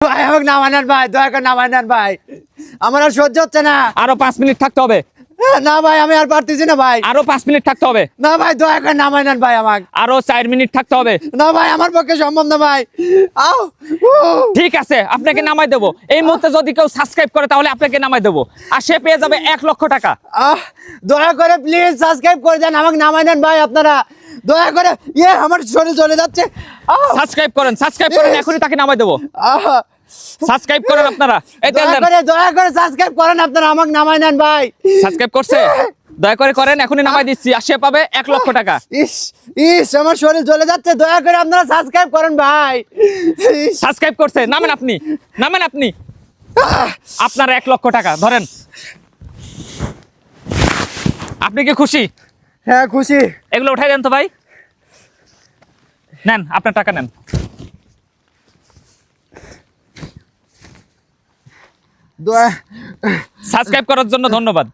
ভাই আমাকে নামায় নেন ভাই, দয়া করে নামায় নেন ভাই, আমার আর সহ্য হচ্ছে না। আরো 5 মিনিট থাকতে হবে। না ভাই আমি আর পারতেছি না ভাই। আরো 5 মিনিট থাকতে হবে। না ভাই দয়া করে নামায় নেন ভাই আমাকে। আরো 4 মিনিট থাকতে হবে। না ভাই আমার পক্ষে সম্ভব না ভাই। আও ঠিক আছে, আপনাকে নামাই দেবো। এই মুহূর্তে যদি কেউ সাবস্ক্রাইব করে তাহলে আপনাকে নামাই দেবো, আর সে পেয়ে যাবে 1 লক্ষ টাকা। দয়া করে প্লিজ সাবস্ক্রাইব করে দেন, আমাকে নামায় নেন ভাই আপনারা, দয়া করে। আমার শরীর চলে যাচ্ছে। সাবস্ক্রাইব করেন এখনই তাকে নামাই দেবো। সাবস্ক্রাইব করেন আপনারা। এই দেন দেন, দয়া করে সাবস্ক্রাইব করেন আপনারা, আমাকে নামায় নেন ভাই। সাবস্ক্রাইব করছে, দয়া করে করেন, এখনই নামাই দিচ্ছি, আর সে পাবে 1 লক্ষ টাকা। আমার শরীর চলে যাচ্ছে, দয়া করে আপনারা সাবস্ক্রাইব করেন ভাই। সাবস্ক্রাইব করছে, নামেন আপনি আপনার 1 লক্ষ টাকা ধরেন। আপনি কি খুশি? হ্যাঁ খুশি। এগুলো উঠাই দেন তো ভাই, নেন আপনার টাকা নেন। দয়া সাবস্ক্রাইব করার জন্য ধন্যবাদ।